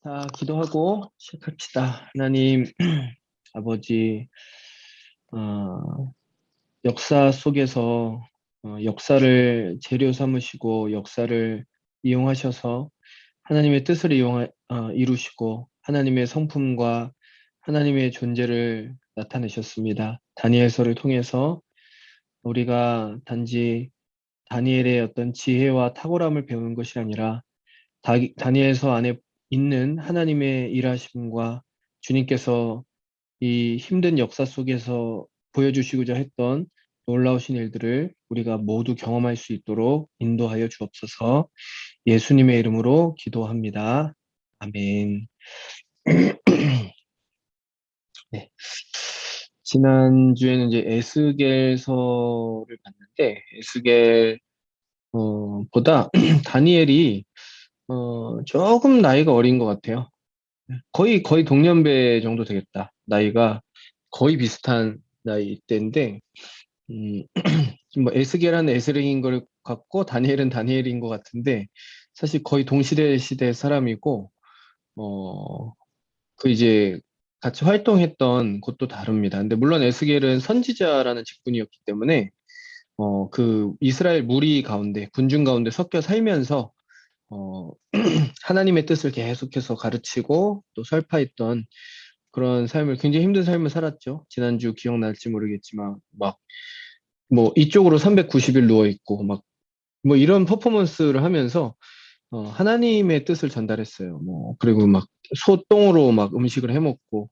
자, 기도하고 시작합시다. 하나님, 아버지, 어, 역사 속에서 역사를 재료 삼으시고 역사를 이용하셔서 하나님의 뜻을 이루시고 하나님의 성품과 하나님의 존재를 나타내셨습니다. 다니엘서를 통해서 우리가 단지 다니엘의 어떤 지혜와 탁월함을 배우는 것이 아니라 다니엘서 안에 있는 하나님의 일하심과 주님께서 이 힘든 역사 속에서 보여주시고자 했던 놀라우신 일들을 우리가 모두 경험할 수 있도록 인도하여 주옵소서. 예수님의 이름으로 기도합니다. 아멘. 네. 지난주에는 이제 에스겔서를 봤는데, 에스겔, 보다 다니엘이, 조금 나이가 어린 것 같아요. 거의 동년배 정도 되겠다. 나이가 거의 비슷한 나이대인데, 음, 뭐 에스겔은 에스겔인 걸 같고 다니엘은 다니엘인 것 같은데 사실 거의 동시대 사람이고 어, 그 이제 같이 활동했던 곳도 다릅니다. 근데 물론 에스겔은 선지자라는 직분이었기 때문에 그 이스라엘 무리 가운데 군중 가운데 섞여 살면서 어, 하나님의 뜻을 계속해서 가르치고 또 설파했던 그런 삶을 굉장히 힘든 삶을 살았죠. 지난주 기억날지 모르겠지만 막 뭐 이쪽으로 390일 누워 있고 막 뭐 이런 퍼포먼스를 하면서 하나님의 뜻을 전달했어요. 뭐 그리고 막 소똥으로 막 음식을 해 먹고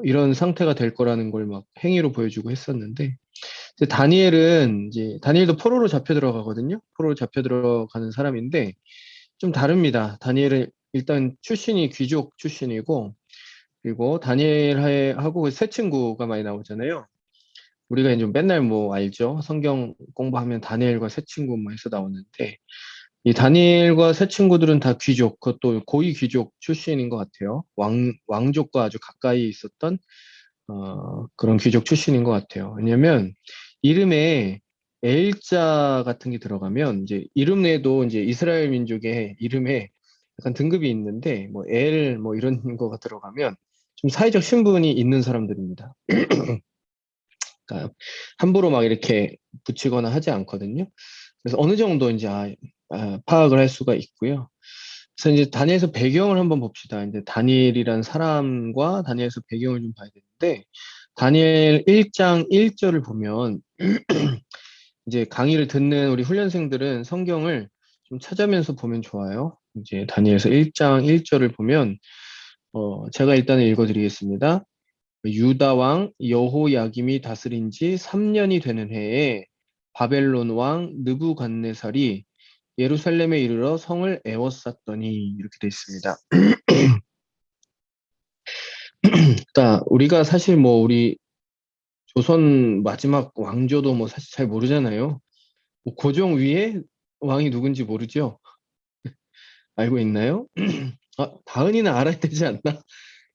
이런 상태가 될 거라는 걸 막 행위로 보여주고 했었는데 이제 다니엘도 포로로 잡혀 들어가거든요. 포로로 잡혀 들어가는 사람인데 좀 다릅니다. 다니엘은 일단 출신이 귀족 출신이고 그리고 다니엘하고 그 새 친구가 많이 나오잖아요. 우리가 이제 맨날 뭐 알죠? 성경 공부하면 다니엘과 새 친구 뭐 해서 나오는데 이 다니엘과 새 친구들은 다 귀족, 그것도 고위 귀족 출신인 것 같아요. 왕족과 아주 가까이 있었던 그런 귀족 출신인 것 같아요. 왜냐면 이름에 엘자 같은 게 들어가면 이제 이름 내에도 이제 이스라엘 민족의 이름에 약간 등급이 있는데 뭐 엘 뭐 이런 거가 들어가면 좀 사회적 신분이 있는 사람들입니다. 그러니까 함부로 막 이렇게 붙이거나 하지 않거든요. 그래서 어느 정도 이제 파악을 할 수가 있고요. 그래서 이제 다니엘서 배경을 한번 봅시다. 이제 다니엘이란 사람과 다니엘서 배경을 좀 봐야 되는데 다니엘 1장 1절을 보면 이제 강의를 듣는 우리 훈련생들은 성경을 좀 찾으면서 보면 좋아요. 이제 다니엘서 1장 1절을 보면 제가 일단은 읽어드리겠습니다. 유다 왕 여호야김이 다스린 지 3년이 되는 해에 바벨론 왕 느부갓네살이 예루살렘에 이르러 성을 에워쌌더니 이렇게 되어 있습니다. 그러니까 우리가 사실 뭐 우리 조선 마지막 왕조도 뭐 사실 잘 모르잖아요. 뭐 고종 위에 왕이 누군지 모르죠. 알고 있나요? 다은이는 알아야 되지 않나?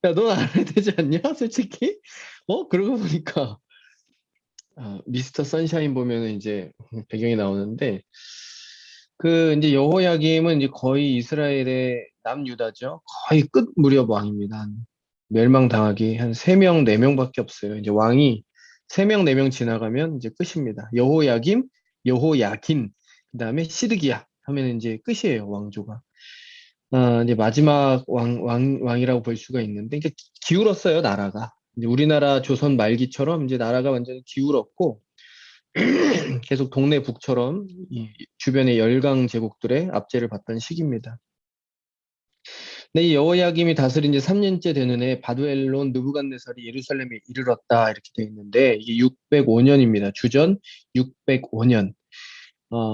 야, 넌 알아야 되지 않냐? 솔직히? 그러고 보니까 미스터 선샤인 보면은 이제 배경이 나오는데 그 이제 여호야김은 이제 거의 이스라엘의 남유다죠. 거의 끝 무렵 왕입니다. 멸망당하기 한 3명, 4명밖에 없어요. 이제 왕이 3명, 4명 지나가면 이제 끝입니다. 여호야김, 여호야긴, 그다음에 시드기야 하면 이제 끝이에요, 왕조가. 이제 마지막 왕이라고 볼 수가 있는데, 이제 기울었어요, 나라가. 이제 우리나라 조선 말기처럼 이제 나라가 완전히 기울었고, 계속 동네 북처럼 이 주변의 열강 제국들의 압제를 받던 시기입니다. 네, 이 여호야김이 다스린 지 3년째 되는 해 바벨론 느부갓네살이 예루살렘에 이르렀다 이렇게 되어 있는데 이게 605년입니다. 주전 605년.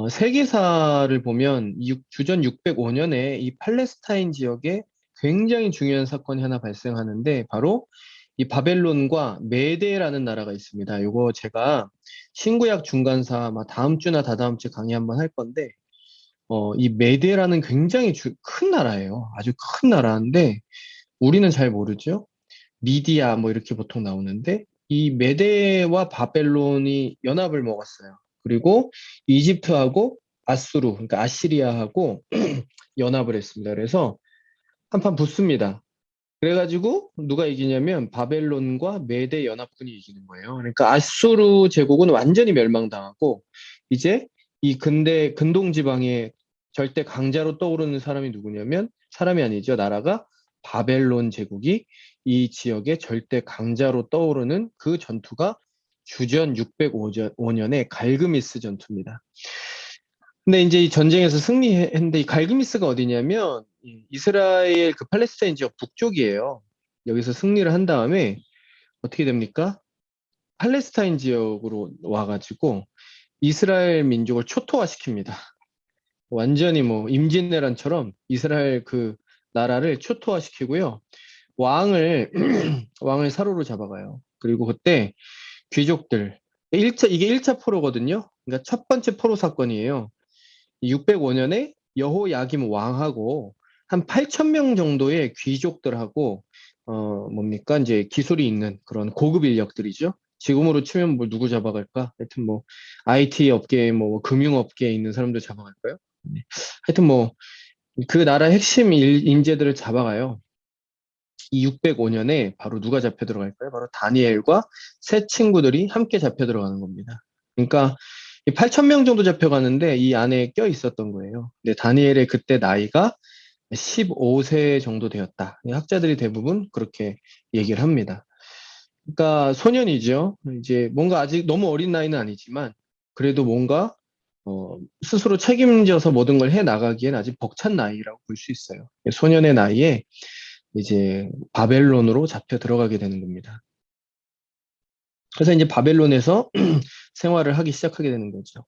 세계사를 보면 주전 605년에 이 팔레스타인 지역에 굉장히 중요한 사건이 하나 발생하는데 바로 이 바벨론과 메데라는 나라가 있습니다. 이거 제가 신구약 중간사 아마 다음 주나 다다음 주 강의 한번 할 건데 이 메데라는 굉장히 큰 나라예요. 아주 큰 나라인데 우리는 잘 모르죠. 미디아 뭐 이렇게 보통 나오는데 이 메데와 바벨론이 연합을 먹었어요. 그리고 이집트하고 아수르, 그러니까 아시리아하고 연합을 했습니다. 그래서 한판 붙습니다. 그래가지고 누가 이기냐면 바벨론과 메대 연합군이 이기는 거예요. 그러니까 아수르 제국은 완전히 멸망당하고 이제 이 근동 지방의 절대 강자로 떠오르는 사람이 누구냐면 사람이 아니죠. 나라가 바벨론 제국이 이 지역의 절대 강자로 떠오르는 그 전투가 주전 605년의 갈그미스 전투입니다. 근데 이제 이 전쟁에서 승리했는데 이 갈그미스가 어디냐면 이 이스라엘 그 팔레스타인 지역 북쪽이에요. 여기서 승리를 한 다음에 어떻게 됩니까? 팔레스타인 지역으로 와가지고 이스라엘 민족을 초토화시킵니다. 완전히 뭐 임진왜란처럼 이스라엘 그 나라를 초토화시키고요. 왕을 왕을 사로로 잡아가요. 그리고 그때 귀족들 1차 이게 1차 포로거든요. 그러니까 첫 번째 포로 사건이에요. 605년에 여호야김 왕하고 한 8천 명 정도의 귀족들하고 뭡니까 이제 기술이 있는 그런 고급 인력들이죠. 지금으로 치면 뭐 누구 잡아갈까? 하여튼 뭐 IT 업계 뭐 금융업계에 있는 사람들 잡아갈까요? 네. 하여튼 뭐 그 나라 핵심 인재들을 잡아가요. 이 605년에 바로 누가 잡혀 들어갈까요? 바로 다니엘과 세 친구들이 함께 잡혀 들어가는 겁니다. 그러니까 8천 명 정도 잡혀가는데 이 안에 껴 있었던 거예요. 근데 다니엘의 그때 나이가 15세 정도 되었다. 학자들이 대부분 그렇게 얘기를 합니다. 그러니까 소년이죠. 이제 뭔가 아직 너무 어린 나이는 아니지만 그래도 뭔가 스스로 책임져서 모든 걸 해 나가기엔 아직 벅찬 나이라고 볼 수 있어요. 소년의 나이에 이제 바벨론으로 잡혀 들어가게 되는 겁니다. 그래서 이제 바벨론에서 생활을 하기 시작하게 되는 거죠.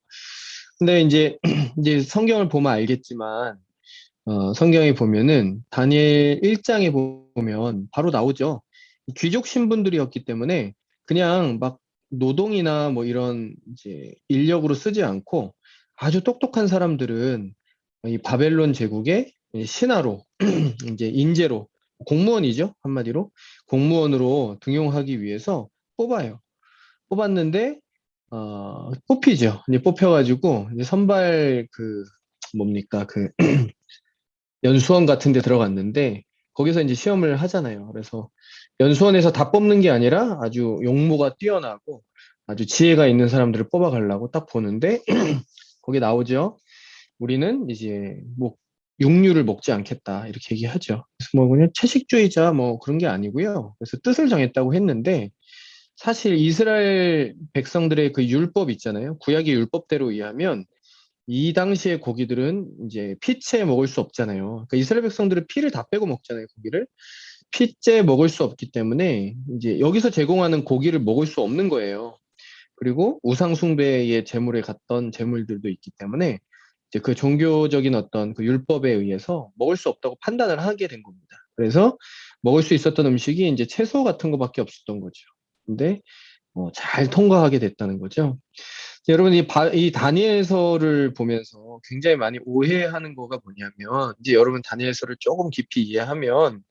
근데 이제 성경을 보면 알겠지만, 성경에 보면은 다니엘 1장에 보면 바로 나오죠. 귀족 신분들이었기 때문에 그냥 막 노동이나 뭐 이런 이제 인력으로 쓰지 않고 아주 똑똑한 사람들은 이 바벨론 제국의 신하로 이제 인재로 공무원이죠. 한마디로 공무원으로 등용하기 위해서 뽑아요. 뽑았는데 뽑히죠. 이제 뽑혀가지고 이제 선발 그 뭡니까 그 연수원 같은 데 들어갔는데 거기서 이제 시험을 하잖아요. 그래서 연수원에서 다 뽑는 게 아니라 아주 용모가 뛰어나고 아주 지혜가 있는 사람들을 뽑아가려고 딱 보는데 거기 나오죠. 우리는 이제 뭐 육류를 먹지 않겠다 이렇게 얘기하죠. 그래서 뭐 그냥 채식주의자 뭐 그런 게 아니고요. 그래서 뜻을 정했다고 했는데 사실 이스라엘 백성들의 그 율법 있잖아요. 구약의 율법대로 의하면 이 당시의 고기들은 이제 피째 먹을 수 없잖아요. 그러니까 이스라엘 백성들은 피를 다 빼고 먹잖아요, 고기를. 피째 먹을 수 없기 때문에 이제 여기서 제공하는 고기를 먹을 수 없는 거예요. 그리고 우상 숭배의 제물에 갔던 제물들도 있기 때문에 이제 그 종교적인 어떤 그 율법에 의해서 먹을 수 없다고 판단을 하게 된 겁니다. 그래서 먹을 수 있었던 음식이 이제 채소 같은 거밖에 없었던 거죠. 근데 잘 통과하게 됐다는 거죠. 여러분, 이 다니엘서를 보면서 굉장히 많이 오해하는 거가 뭐냐면, 이제 여러분 다니엘서를 조금 깊이 이해하면,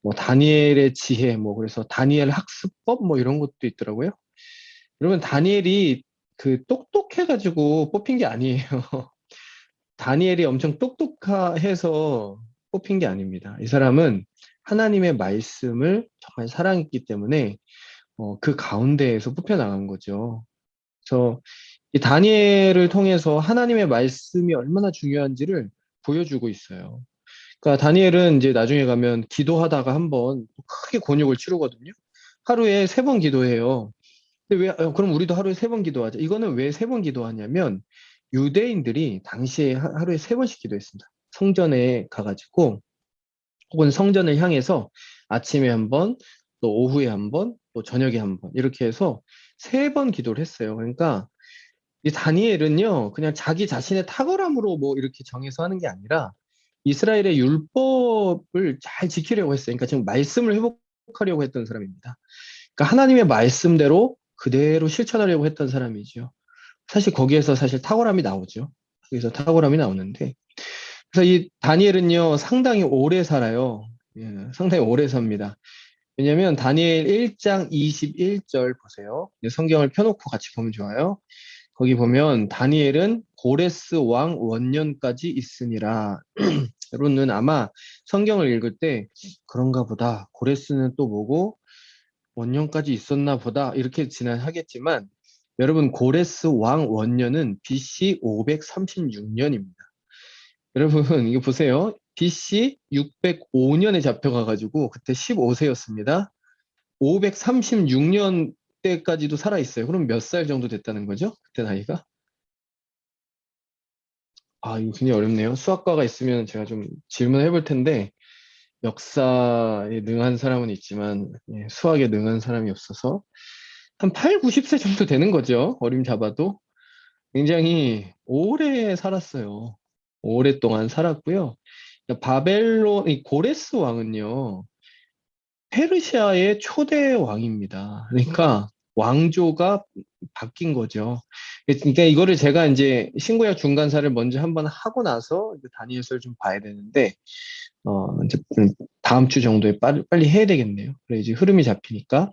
뭐 다니엘의 지혜, 뭐 그래서 다니엘 학습법 뭐 이런 것도 있더라고요. 여러분, 다니엘이 그 똑똑해가지고 뽑힌 게 아니에요. 다니엘이 엄청 똑똑해서 뽑힌 게 아닙니다. 이 사람은 하나님의 말씀을 정말 사랑했기 때문에 그 가운데에서 뽑혀 나간 거죠. 그래서 이 다니엘을 통해서 하나님의 말씀이 얼마나 중요한지를 보여주고 있어요. 그러니까 다니엘은 이제 나중에 가면 기도하다가 한번 크게 곤욕을 치르거든요. 하루에 3번 기도해요. 근데 왜, 그럼 우리도 하루에 3번 기도하자. 이거는 왜 3번 기도하냐면 유대인들이 당시에 하루에 3번씩 기도했습니다. 성전에 가가지고 혹은 성전을 향해서 아침에 한 번, 또 오후에 한 번, 또 저녁에 한 번, 이렇게 해서 3번 기도를 했어요. 그러니까 이 다니엘은요, 그냥 자기 자신의 탁월함으로 뭐 이렇게 정해서 하는 게 아니라 이스라엘의 율법을 잘 지키려고 했어요. 그러니까 지금 말씀을 회복하려고 했던 사람입니다. 그러니까 하나님의 말씀대로 그대로 실천하려고 했던 사람이죠. 사실 거기에서 사실 탁월함이 나오죠. 거기서 탁월함이 나오는데. 그래서 이 다니엘은요, 상당히 오래 살아요. 예, 상당히 오래 삽니다. 왜냐면 다니엘 1장 21절 보세요. 성경을 펴놓고 같이 보면 좋아요. 거기 보면 다니엘은 고레스 왕 원년까지 있으니라. 여러분은 아마 성경을 읽을 때 그런가 보다. 고레스는 또 뭐고 원년까지 있었나 보다. 이렇게 진행하겠지만 여러분 고레스 왕 원년은 BC 536년입니다. 여러분 이거 보세요. BC 605년에 잡혀가가지고 그때 15세였습니다. 536년 때까지도 살아있어요. 그럼 몇 살 정도 됐다는 거죠? 그때 나이가? 아, 이거 굉장히 어렵네요. 수학과가 있으면 제가 좀 질문해 볼 텐데, 역사에 능한 사람은 있지만, 예, 수학에 능한 사람이 없어서, 한 8, 90세 정도 되는 거죠. 어림 잡아도. 굉장히 오래 살았어요. 오랫동안 살았고요. 바벨론, 이 고레스 왕은요, 페르시아의 초대 왕입니다. 그러니까 왕조가 바뀐 거죠. 그러니까 이거를 제가 이제 신구약 중간사를 먼저 한번 하고 나서 이제 다니엘서를 좀 봐야 되는데, 이제 다음 주 정도에 빨리 해야 되겠네요. 그래 이제 흐름이 잡히니까.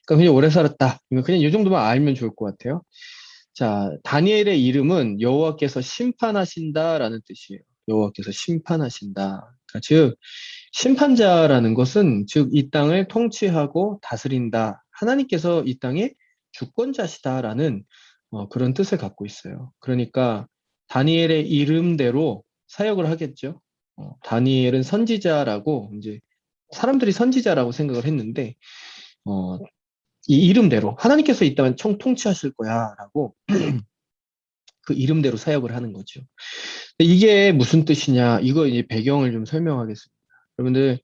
그러니까 그냥 오래 살았다. 그냥 이 정도만 알면 좋을 것 같아요. 자, 다니엘의 이름은 여호와께서 심판하신다라는 뜻이에요. 여호와께서 심판하신다. 그러니까 즉 심판자라는 것은 즉 이 땅을 통치하고 다스린다. 하나님께서 이 땅의 주권자시다라는 그런 뜻을 갖고 있어요. 그러니까 다니엘의 이름대로 사역을 하겠죠. 다니엘은 선지자라고 이제 사람들이 선지자라고 생각을 했는데 어, 이 이름대로 하나님께서 이 땅을 통치하실 거야라고 그 이름대로 사역을 하는 거죠. 이게 무슨 뜻이냐? 이거 이제 배경을 좀 설명하겠습니다. 여러분들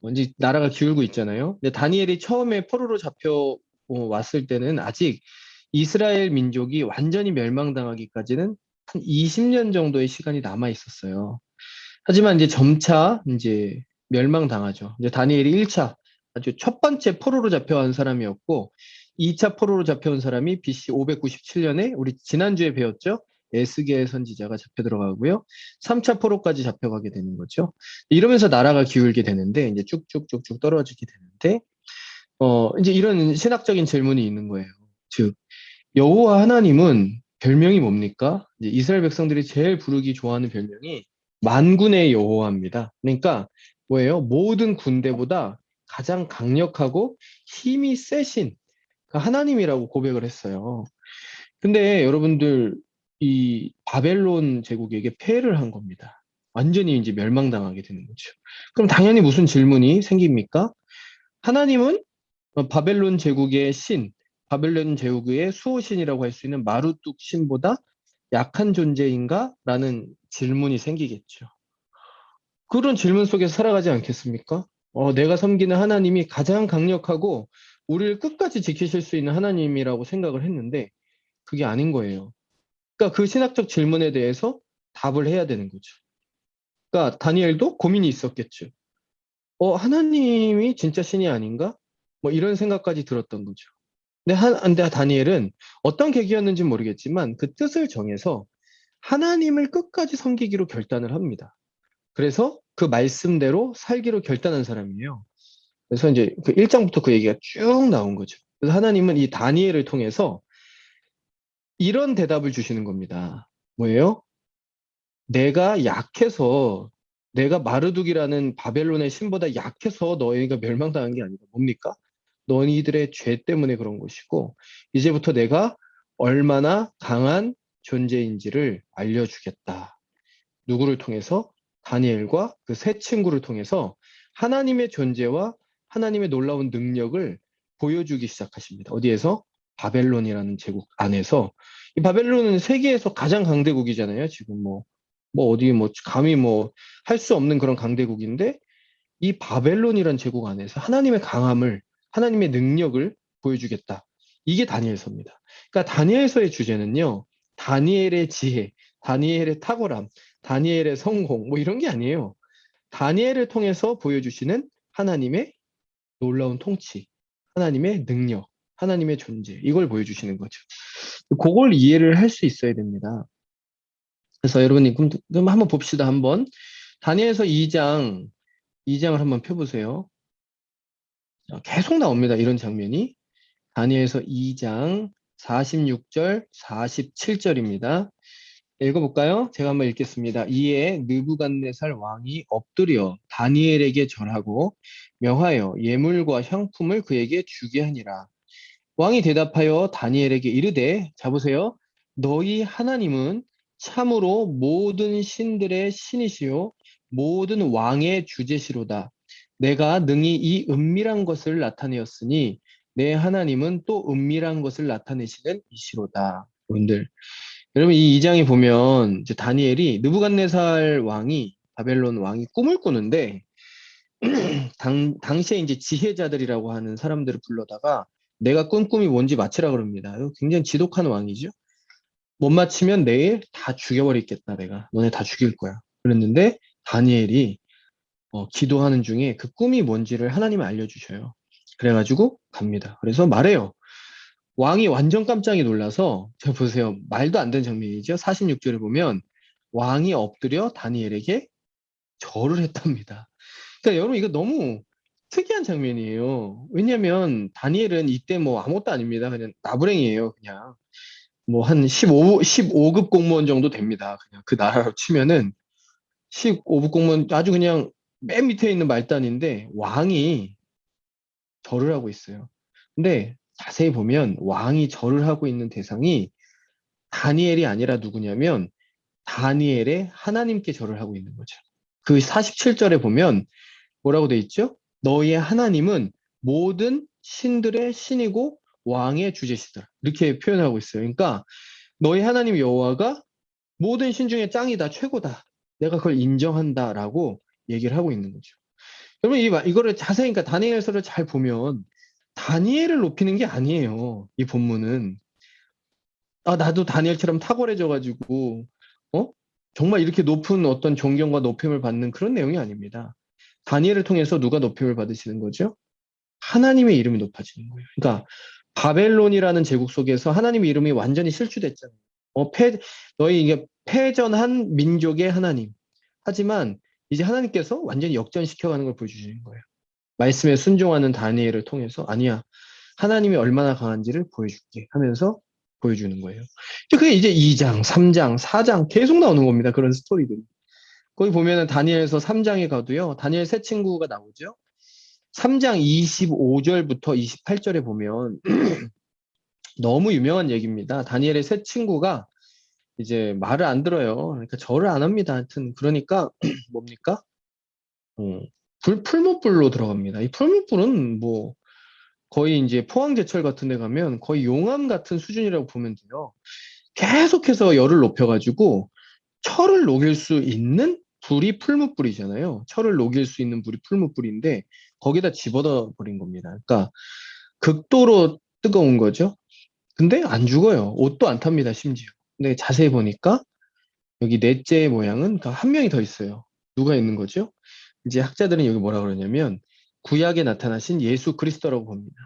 먼저 나라가 기울고 있잖아요. 근데 다니엘이 처음에 포로로 잡혀 왔을 때는 아직 이스라엘 민족이 완전히 멸망당하기까지는 한 20년 정도의 시간이 남아 있었어요. 하지만 이제 점차 이제 멸망당하죠. 이제 다니엘이 1차 아주 첫 번째 포로로 잡혀간 사람이었고 2차 포로로 잡혀온 사람이 BC 597년에 우리 지난주에 배웠죠. 에스겔 선지자가 잡혀 들어가고요. 3차 포로까지 잡혀가게 되는 거죠. 이러면서 나라가 기울게 되는데 이제 쭉쭉쭉쭉 떨어지게 되는데 이제 이런 신학적인 질문이 있는 거예요. 즉 여호와 하나님은 별명이 뭡니까? 이제 이스라엘 백성들이 제일 부르기 좋아하는 별명이 만군의 여호와입니다. 그러니까 뭐예요? 모든 군대보다 가장 강력하고 힘이 세신 그 하나님이라고 고백을 했어요. 근데 여러분들 이 바벨론 제국에게 패를 한 겁니다. 완전히 이제 멸망당하게 되는 거죠. 그럼 당연히 무슨 질문이 생깁니까? 하나님은 바벨론 제국의 신, 바벨론 제국의 수호신이라고 할 수 있는 마루뚝 신보다 약한 존재인가? 라는 질문이 생기겠죠. 그런 질문 속에서 살아가지 않겠습니까? 내가 섬기는 하나님이 가장 강력하고 우리를 끝까지 지키실 수 있는 하나님이라고 생각을 했는데 그게 아닌 거예요. 그러니까 그 신학적 질문에 대해서 답을 해야 되는 거죠. 그러니까 다니엘도 고민이 있었겠죠. 하나님이 진짜 신이 아닌가? 뭐 이런 생각까지 들었던 거죠. 근데 다니엘은 어떤 계기였는지 모르겠지만 그 뜻을 정해서 하나님을 끝까지 섬기기로 결단을 합니다. 그래서 그 말씀대로 살기로 결단한 사람이에요. 그래서 이제 그 1장부터 그 얘기가 쭉 나온 거죠. 그래서 하나님은 이 다니엘을 통해서 이런 대답을 주시는 겁니다. 뭐예요? 내가 약해서 내가 마르둑이라는 바벨론의 신보다 약해서 너희가 멸망당한 게 아니라 뭡니까? 너희들의 죄 때문에 그런 것이고 이제부터 내가 얼마나 강한 존재인지를 알려주겠다. 누구를 통해서? 다니엘과 그 세 친구를 통해서 하나님의 존재와 하나님의 놀라운 능력을 보여주기 시작하십니다. 어디에서? 바벨론이라는 제국 안에서. 이 바벨론은 세계에서 가장 강대국이잖아요. 지금 어디 감히 할 수 없는 그런 강대국인데 이 바벨론이라는 제국 안에서 하나님의 강함을 하나님의 능력을 보여주겠다. 이게 다니엘서입니다. 그러니까 다니엘서의 주제는요. 다니엘의 지혜, 다니엘의 탁월함, 다니엘의 성공 뭐 이런 게 아니에요. 다니엘을 통해서 보여주시는 하나님의 놀라운 통치, 하나님의 능력, 하나님의 존재 이걸 보여주시는 거죠. 그걸 이해를 할 수 있어야 됩니다. 그래서 여러분이 그럼 한번 봅시다. 한번 다니엘서 2장을 한번 펴보세요. 계속 나옵니다. 이런 장면이. 다니엘서 2장 46절, 47절입니다. 읽어볼까요? 제가 한번 읽겠습니다. 이에 느부갓네살 왕이 엎드려 다니엘에게 절하고 명하여 예물과 향품을 그에게 주게 하니라. 왕이 대답하여 다니엘에게 이르되, 자 보세요. 너희 하나님은 참으로 모든 신들의 신이시요 모든 왕의 주제시로다. 내가 능히 이 은밀한 것을 나타내었으니 내 하나님은 또 은밀한 것을 나타내시는 이시로다. 여러분들, 여러분 이 2장에 보면 이제 다니엘이 느부갓네살 왕이 바벨론 왕이 꿈을 꾸는데 당시에 이제 지혜자들이라고 하는 사람들을 불러다가 내가 꾼 꿈이 뭔지 맞히라 그럽니다. 이거 굉장히 지독한 왕이죠. 못 맞히면 내일 다 죽여버리겠다. 내가 너네 다 죽일 거야. 그랬는데 다니엘이 기도하는 중에 그 꿈이 뭔지를 하나님이 알려주셔요. 그래가지고 갑니다. 그래서 말해요. 왕이 완전 깜짝이 놀라서 제가 보세요. 말도 안 되는 장면이죠. 46절에 보면 왕이 엎드려 다니엘에게 절을 했답니다. 그러니까 여러분 이거 너무 특이한 장면이에요. 왜냐면 다니엘은 이때 뭐 아무것도 아닙니다. 그냥 나부랭이에요. 그냥 뭐 한 15급 공무원 정도 됩니다. 그냥 그 나라로 치면은 15급 공무원 아주 그냥 맨 밑에 있는 말단인데 왕이 절을 하고 있어요. 근데 자세히 보면 왕이 절을 하고 있는 대상이 다니엘이 아니라 누구냐면 다니엘의 하나님께 절을 하고 있는 거죠. 그 47절에 보면 뭐라고 돼 있죠? 너희의 하나님은 모든 신들의 신이고 왕의 주제시다. 이렇게 표현하고 있어요. 그러니까 너희 하나님 여호와가 모든 신 중에 짱이다, 최고다. 내가 그걸 인정한다라고 얘기를 하고 있는 거죠. 여러분 이거를 자세히 그러니까 다니엘서를 잘 보면 다니엘을 높이는 게 아니에요. 이 본문은 아 나도 다니엘처럼 탁월해져가지고 어 정말 이렇게 높은 어떤 존경과 높임을 받는 그런 내용이 아닙니다. 다니엘을 통해서 누가 높임을 받으시는 거죠? 하나님의 이름이 높아지는 거예요. 그러니까 바벨론이라는 제국 속에서 하나님의 이름이 완전히 실추됐잖아요. 너희 이게 패전한 민족의 하나님. 하지만 이제 하나님께서 완전히 역전시켜가는 걸 보여주시는 거예요. 말씀에 순종하는 다니엘을 통해서 아니야. 하나님이 얼마나 강한지를 보여줄게 하면서 보여주는 거예요. 그게 이제 2장, 3장, 4장 계속 나오는 겁니다. 그런 스토리들이. 거기 보면은 다니엘서 3장에 가도요. 다니엘 세 친구가 나오죠. 3장 25절부터 28절에 보면 너무 유명한 얘기입니다. 다니엘의 세 친구가 이제 말을 안 들어요. 그러니까 절을 안 합니다. 하여튼 그러니까 뭡니까? 어, 풀무불로 들어갑니다. 이 풀무불은 뭐 거의 이제 포항제철 같은 데 가면 거의 용암 같은 수준이라고 보면 돼요. 계속해서 열을 높여가지고 철을 녹일 수 있는 불이 풀무불이잖아요. 철을 녹일 수 있는 불이 풀무불인데 거기다 집어넣어 버린 겁니다. 그러니까 극도로 뜨거운 거죠. 근데 안 죽어요. 옷도 안 탑니다, 심지어. 근데 자세히 보니까 여기 넷째 모양은 그러니까 한 명이 더 있어요. 누가 있는 거죠? 이제 학자들은 여기 뭐라 그러냐면 구약에 나타나신 예수 그리스도라고 봅니다.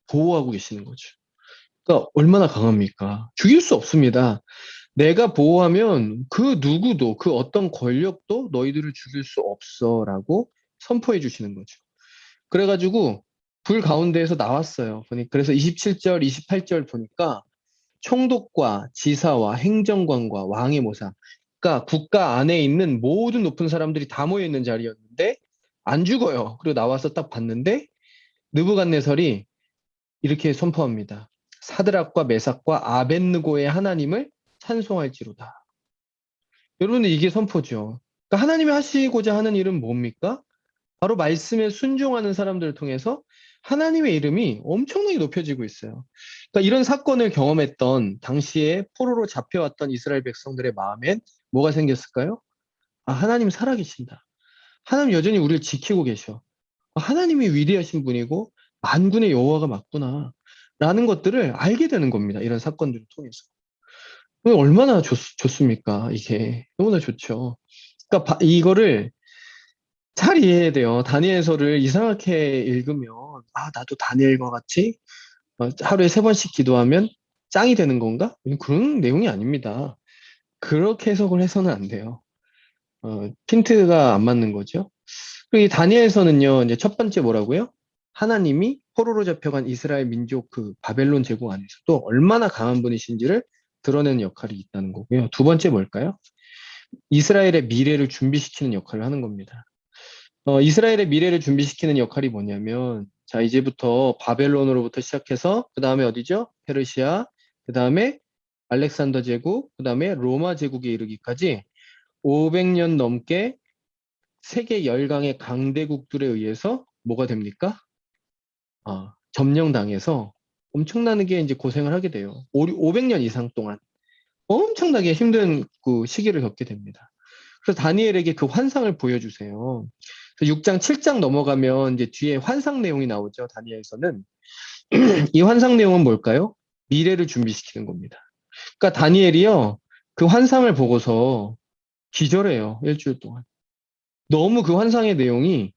보호하고 계시는 거죠. 그러니까 얼마나 강합니까? 죽일 수 없습니다. 내가 보호하면 그 누구도 그 어떤 권력도 너희들을 죽일 수 없어라고 선포해 주시는 거죠. 그래가지고 불 가운데에서 나왔어요. 그래서 27절, 28절 보니까 총독과 지사와 행정관과 왕의 모사, 그러니까 국가 안에 있는 모든 높은 사람들이 다 모여 있는 자리였는데 안 죽어요. 그리고 나와서 딱 봤는데 느부갓네살이 이렇게 선포합니다. 사드락과 메삭과 아벳느고의 하나님을 찬송할지로다. 여러분 이게 선포죠. 그러니까 하나님이 하시고자 하는 일은 뭡니까? 바로 말씀에 순종하는 사람들을 통해서 하나님의 이름이 엄청나게 높여지고 있어요. 그러니까 이런 사건을 경험했던 당시에 포로로 잡혀왔던 이스라엘 백성들의 마음엔 뭐가 생겼을까요? 아, 하나님 살아계신다. 하나님 여전히 우리를 지키고 계셔. 아, 하나님이 위대하신 분이고 만군의 여호와가 맞구나. 라는 것들을 알게 되는 겁니다. 이런 사건들을 통해서. 얼마나 좋습니까? 이게 너무나 좋죠. 그러니까 이거를 잘 이해해야 돼요. 다니엘서를 이상하게 읽으면 아 나도 다니엘과 같이 하루에 3번씩 기도하면 짱이 되는 건가? 그런 내용이 아닙니다. 그렇게 해석을 해서는 안 돼요. 핀트가 안 맞는 거죠. 그리고 이 다니엘서는요, 이제 첫 번째 뭐라고요? 하나님이 포로로 잡혀간 이스라엘 민족 그 바벨론 제국 안에서도 얼마나 강한 분이신지를 드러내는 역할이 있다는 거고요. 두 번째 뭘까요? 이스라엘의 미래를 준비시키는 역할을 하는 겁니다. 이스라엘의 미래를 준비시키는 역할이 뭐냐면, 자, 이제부터 바벨론으로부터 시작해서, 그 다음에 어디죠? 페르시아, 그 다음에 알렉산더 제국, 그 다음에 로마 제국에 이르기까지 500년 넘게 세계 열강의 강대국들에 의해서 뭐가 됩니까? 점령당해서 엄청나게 이제 고생을 하게 돼요. 500년 이상 동안 엄청나게 힘든 그 시기를 겪게 됩니다. 그래서 다니엘에게 그 환상을 보여주세요. 그래서 6장, 7장 넘어가면 이제 뒤에 환상 내용이 나오죠. 다니엘서는. 이 환상 내용은 뭘까요? 미래를 준비시키는 겁니다. 그러니까 다니엘이요. 그 환상을 보고서 기절해요. 일주일 동안. 너무 그 환상의 내용이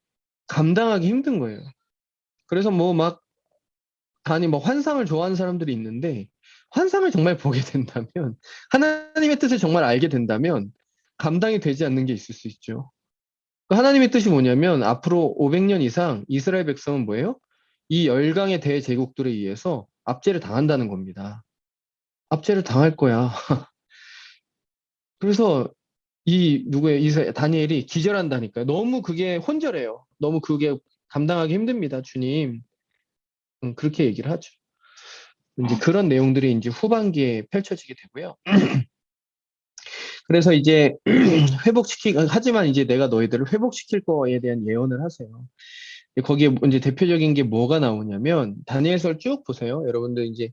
감당하기 힘든 거예요. 그래서 뭐 막 뭐 환상을 좋아하는 사람들이 있는데 환상을 정말 보게 된다면 하나님의 뜻을 정말 알게 된다면 감당이 되지 않는 게 있을 수 있죠. 그 하나님의 뜻이 뭐냐면 앞으로 500년 이상 이스라엘 백성은 뭐예요? 이 열강의 대제국들에 의해서 압제를 당한다는 겁니다. 압제를 당할 거야. 그래서 다니엘이 기절한다니까요. 너무 그게 혼절해요. 너무 그게 감당하기 힘듭니다, 주님. 그렇게 얘기를 하죠. 이제 그런 내용들이 이제 후반기에 펼쳐지게 되고요. 그래서 이제 하지만 이제 내가 너희들을 회복시킬 거에 대한 예언을 하세요. 거기에 이제 대표적인 게 뭐가 나오냐면, 다니엘서를 쭉 보세요. 여러분들 이제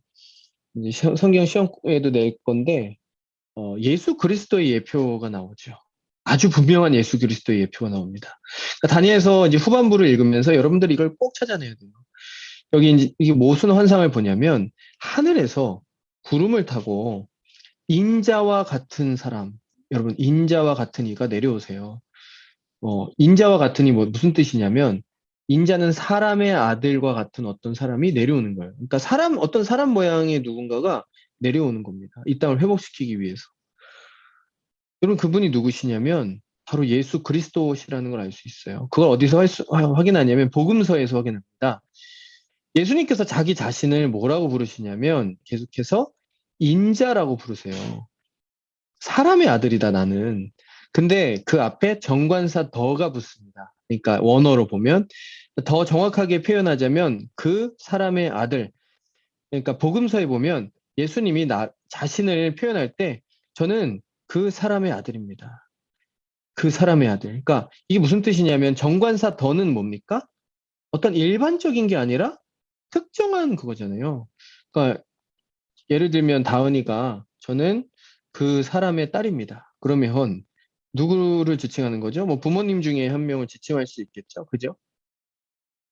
성경 시험에도 낼 건데, 예수 그리스도의 예표가 나오죠. 아주 분명한 예수 그리스도의 예표가 나옵니다. 그러니까 다니엘서 이제 후반부를 읽으면서 여러분들이 이걸 꼭 찾아내야 돼요. 여기 이제 이게 무슨 환상을 보냐면, 하늘에서 구름을 타고 인자와 같은 사람, 여러분, 인자와 같은 이가 내려오세요. 인자와 같은 이 무슨 뜻이냐면, 인자는 사람의 아들과 같은 어떤 사람이 내려오는 거예요. 그러니까 어떤 사람 모양의 누군가가 내려오는 겁니다. 이 땅을 회복시키기 위해서. 여러분, 그분이 누구시냐면, 바로 예수 그리스도시라는 걸 알 수 있어요. 그걸 어디서 확인하냐면, 복음서에서 확인합니다. 예수님께서 자기 자신을 뭐라고 부르시냐면, 계속해서 인자라고 부르세요. 사람의 아들이다, 나는. 근데 그 앞에 정관사 더가 붙습니다. 그러니까 원어로 보면 더 정확하게 표현하자면 그 사람의 아들. 그러니까 복음서에 보면 예수님이 나 자신을 표현할 때 저는 그 사람의 아들입니다. 그 사람의 아들. 그러니까 이게 무슨 뜻이냐면 정관사 더는 뭡니까? 어떤 일반적인 게 아니라 특정한 그거잖아요. 그러니까 예를 들면 다은이가 저는 그 사람의 딸입니다. 그러면 누구를 지칭하는 거죠? 뭐 부모님 중에 한 명을 지칭할 수 있겠죠. 그죠?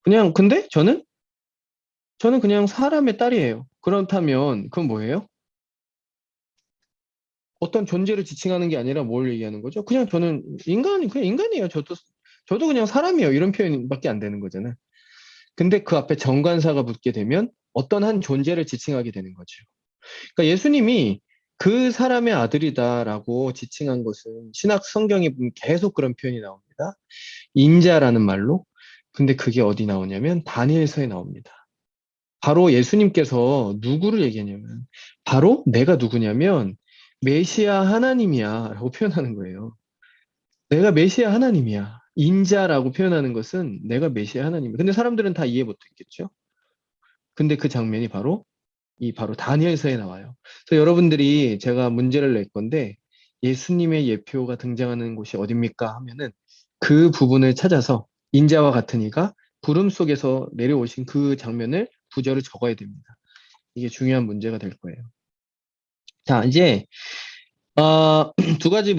근데 저는 그냥 사람의 딸이에요. 그렇다면 그건 뭐예요? 어떤 존재를 지칭하는 게 아니라 뭘 얘기하는 거죠? 그냥 저는 그냥 인간이에요. 저도 그냥 사람이에요. 이런 표현밖에 안 되는 거잖아요. 근데 그 앞에 정관사가 붙게 되면 어떤 한 존재를 지칭하게 되는 거죠. 그러니까 예수님이 그 사람의 아들이다라고 지칭한 것은 신약 성경에 보면 계속 그런 표현이 나옵니다. 인자라는 말로. 근데 그게 어디 나오냐면 다니엘서에 나옵니다. 바로 예수님께서 누구를 얘기하냐면 바로 내가 누구냐면 메시아 하나님이야 라고 표현하는 거예요. 내가 메시아 하나님이야. 인자라고 표현하는 것은 내가 메시아 하나님이야. 근데 사람들은 다 이해 못했겠죠. 근데 그 장면이 바로 다니엘서에 나와요. 그래서 여러분들이 제가 문제를 낼 건데 예수님의 예표가 등장하는 곳이 어딥니까 하면은 그 부분을 찾아서 인자와 같은 이가 구름 속에서 내려오신 그 장면을 구절을 적어야 됩니다. 이게 중요한 문제가 될 거예요. 자, 이제 두 가지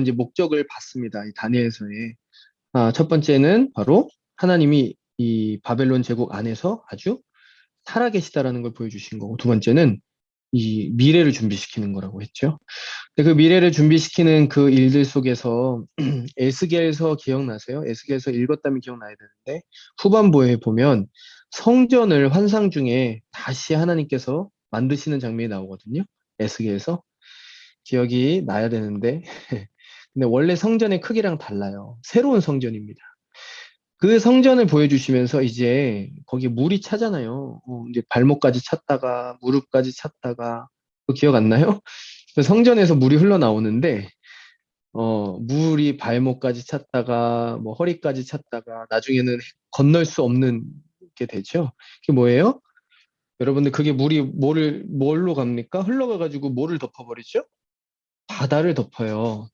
이제 목적을 봤습니다. 이 다니엘서에. 첫 번째는 바로 하나님이 이 바벨론 제국 안에서 아주 살아계시다라는 걸 보여주신 거고, 두 번째는 이 미래를 준비시키는 거라고 했죠. 근데 그 미래를 준비시키는 그 일들 속에서 에스겔서 기억나세요? 에스겔서 읽었다면 기억나야 되는데 후반부에 보면 성전을 환상 중에 다시 하나님께서 만드시는 장면이 나오거든요. 에스겔서 기억이 나야 되는데 근데 원래 성전의 크기랑 달라요. 새로운 성전입니다. 그 성전을 보여주시면서 이제 거기에 물이 차잖아요. 이제 발목까지 찼다가 무릎까지 찼다가 그거 기억 안 나요? 그 성전에서 물이 흘러나오는데, 물이 발목까지 찼다가, 뭐, 허리까지 찼다가, 나중에는 건널 수 없는 게 되죠. 그게 뭐예요? 여러분들, 그게 물이 뭘로 갑니까? 흘러가가지고 뭐를 덮어버리죠? 바다를 덮어요.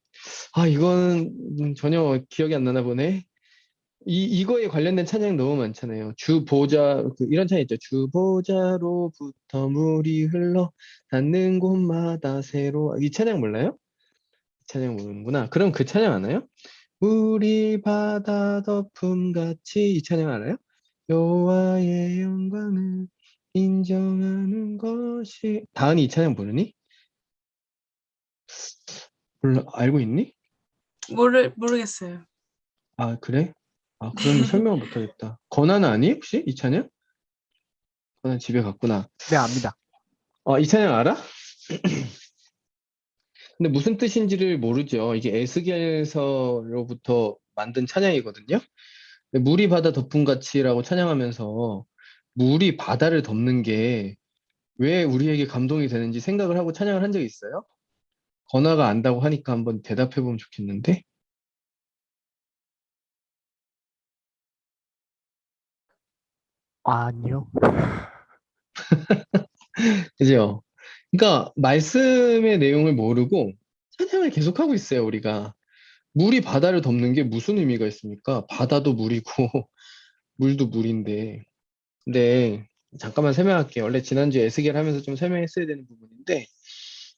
아, 이건 전혀 기억이 안 나나 보네. 이거에 관련된 찬양 너무 많잖아요. 주 보좌, 이런 찬양 있죠. 주 보좌로부터 물이 흘러 닿는 곳마다 새로. 이 찬양 몰라요? 이 찬양 모르는구나. 그럼 그 찬양 아나요? 물이 바다 덮음 같이 이 찬양 알아요? 여호와의 영광을 인정하는 것이 다은이 이 찬양 모르니? 몰라, 알고 있니? 모르겠어요. 아, 그래? 아, 그럼 설명을 못하겠다. 권하는 아니? 혹시 이 찬양? 권한 집에 갔구나. 네, 압니다. 이 찬양 알아? 근데 무슨 뜻인지를 모르죠. 이게 에스겔서로부터 만든 찬양이거든요. 근데 물이 바다 덮은 같이라고 찬양하면서 물이 바다를 덮는 게 왜 우리에게 감동이 되는지 생각을 하고 찬양을 한 적이 있어요? 건아가 안다고 하니까 한번 대답해 보면 좋겠는데. 아니요. 그죠? 그러니까 말씀의 내용을 모르고 찬양을 계속하고 있어요, 우리가. 물이 바다를 덮는 게 무슨 의미가 있습니까? 바다도 물이고 물도 물인데. 근데 잠깐만 설명할게요. 원래 지난주에 에스겔 하면서 좀 설명했어야 되는 부분인데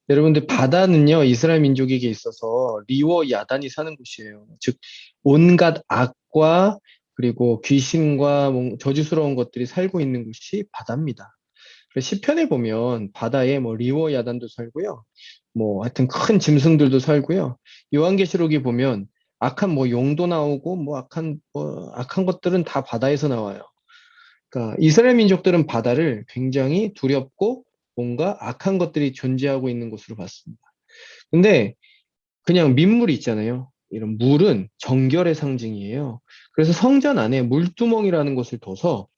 여러분들 바다는요 이스라엘 민족에게 있어서 리워 야단이 사는 곳이에요. 즉 온갖 악과 그리고 귀신과 저주스러운 것들이 살고 있는 곳이 바다입니다. 그래서 시편에 보면 바다에 뭐 리워 야단도 살고요. 뭐 하여튼 큰 짐승들도 살고요. 요한계시록에 보면 악한 뭐 용도 나오고 뭐 악한 것들은 다 바다에서 나와요. 그러니까 이스라엘 민족들은 바다를 굉장히 두렵고 뭔가 악한 것들이 존재하고 있는 곳으로 봤습니다. 근데 그냥 민물이 있잖아요. 이런 물은 정결의 상징이에요. 그래서 성전 안에 물두멍이라는 것을 둬서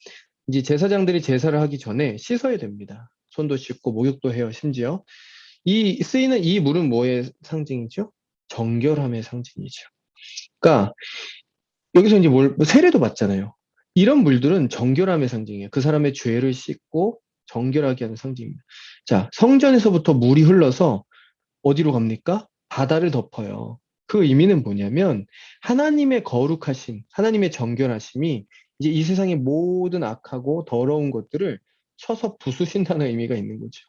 이제 제사장들이 제사를 하기 전에 씻어야 됩니다. 손도 씻고 목욕도 해요, 심지어. 쓰이는 이 물은 뭐의 상징이죠? 정결함의 상징이죠. 그러니까 여기서 이제 세례도 받잖아요. 이런 물들은 정결함의 상징이에요. 그 사람의 죄를 씻고 정결하게 하는 상징입니다. 자, 성전에서부터 물이 흘러서 어디로 갑니까? 바다를 덮어요. 그 의미는 뭐냐면 하나님의 거룩하심, 하나님의 정결하심이 이제 이 세상의 모든 악하고 더러운 것들을 쳐서 부수신다는 의미가 있는 거죠.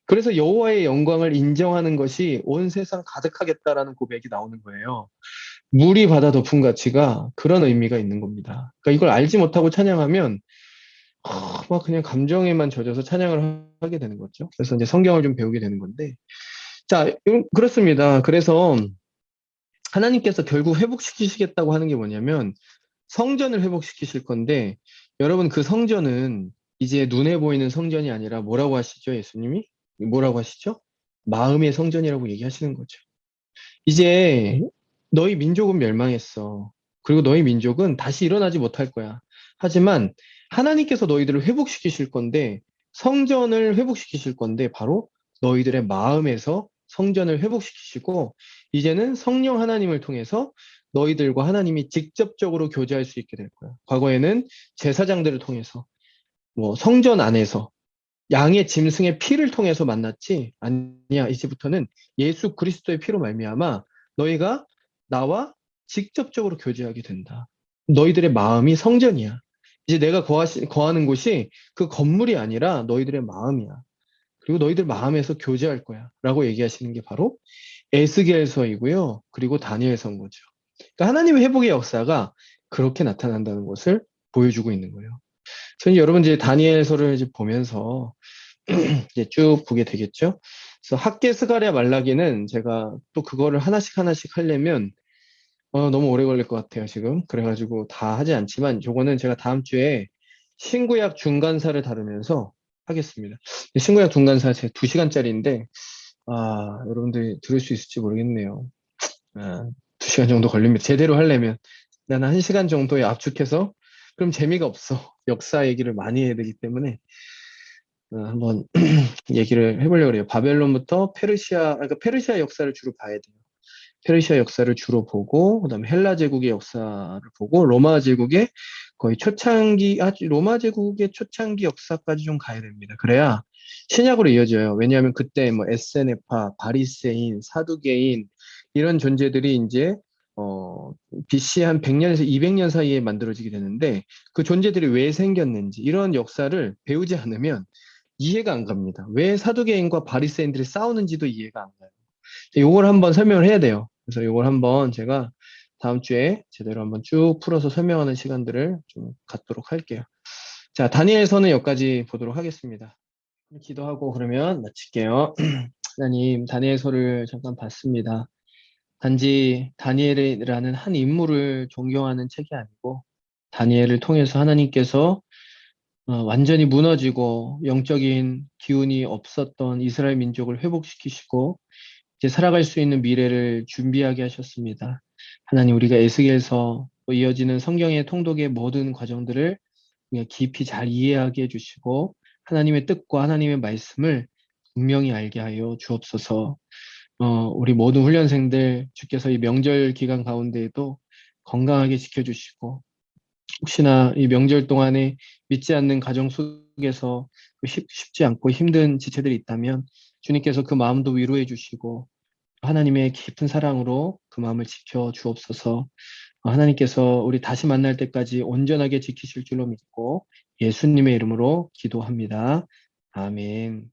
그래서 여호와의 영광을 인정하는 것이 온 세상 가득하겠다라는 고백이 나오는 거예요. 물이 바다 덮은 가치가 그런 의미가 있는 겁니다. 그러니까 이걸 알지 못하고 찬양하면 막 그냥 감정에만 젖어서 찬양을 하게 되는 거죠. 그래서 이제 성경을 좀 배우게 되는 건데, 자, 그렇습니다. 그래서 하나님께서 결국 회복시키시겠다고 하는 게 뭐냐면 성전을 회복시키실 건데, 여러분 그 성전은 이제 눈에 보이는 성전이 아니라 뭐라고 하시죠, 예수님이? 뭐라고 하시죠? 마음의 성전이라고 얘기하시는 거죠. 이제 너희 민족은 멸망했어. 그리고 너희 민족은 다시 일어나지 못할 거야. 하지만 하나님께서 너희들을 회복시키실 건데 성전을 회복시키실 건데 바로 너희들의 마음에서 성전을 회복시키시고 이제는 성령 하나님을 통해서 너희들과 하나님이 직접적으로 교제할 수 있게 될 거야. 과거에는 제사장들을 통해서 뭐 성전 안에서 양의 짐승의 피를 통해서 만났지 아니야. 이제부터는 예수 그리스도의 피로 말미암아 너희가 나와 직접적으로 교제하게 된다. 너희들의 마음이 성전이야. 이제 내가 거하는 곳이 그 건물이 아니라 너희들의 마음이야. 그리고 너희들 마음에서 교제할 거야. 라고 얘기하시는 게 바로 에스겔서이고요. 그리고 다니엘서인 거죠. 그러니까 하나님의 회복의 역사가 그렇게 나타난다는 것을 보여주고 있는 거예요. 저는 여러분 이제 다니엘서를 이제 보면서 이제 쭉 보게 되겠죠. 그래서 학계 스가랴 말라기는 제가 또 그거를 하나씩 하나씩 하려면 너무 오래 걸릴 것 같아요, 지금. 그래가지고 다 하지 않지만 요거는 제가 다음 주에 신구약 중간사를 다루면서 하겠습니다. 신구약 중간사 제 2시간짜리인데 여러분들이 들을 수 있을지 모르겠네요. 2시간 정도 걸립니다. 제대로 하려면 나는 1시간 정도에 압축해서 그럼 재미가 없어. 역사 얘기를 많이 해야 되기 때문에 한번 얘기를 해보려고 해요. 바벨론부터 페르시아, 그러니까 페르시아 역사를 주로 봐야 돼요. 페르시아 역사를 주로 보고, 그다음에 헬라 제국의 역사를 보고, 로마 제국의 거의 초창기, 로마 제국의 초창기 역사까지 좀 가야 됩니다. 그래야 신약으로 이어져요. 왜냐하면 그때 뭐 에세네파, 바리새인, 사두개인 이런 존재들이 이제 BC 한 100년에서 200년 사이에 만들어지게 되는데 그 존재들이 왜 생겼는지 이런 역사를 배우지 않으면 이해가 안 갑니다. 왜 사두개인과 바리새인들이 싸우는지도 이해가 안 가요. 요걸 한번 설명을 해야 돼요. 그래서 요걸 한번 제가 다음 주에 제대로 한번 쭉 풀어서 설명하는 시간들을 좀 갖도록 할게요. 자, 다니엘서는 여기까지 보도록 하겠습니다. 기도하고 그러면 마칠게요. 하나님, 다니엘서를 잠깐 봤습니다. 단지 다니엘이라는 한 인물을 존경하는 책이 아니고 다니엘을 통해서 하나님께서 완전히 무너지고 영적인 기운이 없었던 이스라엘 민족을 회복시키시고 이제 살아갈 수 있는 미래를 준비하게 하셨습니다. 하나님, 우리가 에스겔서 또 이어지는 성경의 통독의 모든 과정들을 그냥 깊이 잘 이해하게 해주시고 하나님의 뜻과 하나님의 말씀을 분명히 알게 하여 주옵소서. 우리 모든 훈련생들 주께서 이 명절 기간 가운데에도 건강하게 지켜주시고 혹시나 이 명절 동안에 믿지 않는 가정 속에서 쉽지 않고 힘든 지체들이 있다면 주님께서 그 마음도 위로해 주시고 하나님의 깊은 사랑으로 그 마음을 지켜 주옵소서. 하나님께서 우리 다시 만날 때까지 온전하게 지키실 줄로 믿고 예수님의 이름으로 기도합니다. 아멘.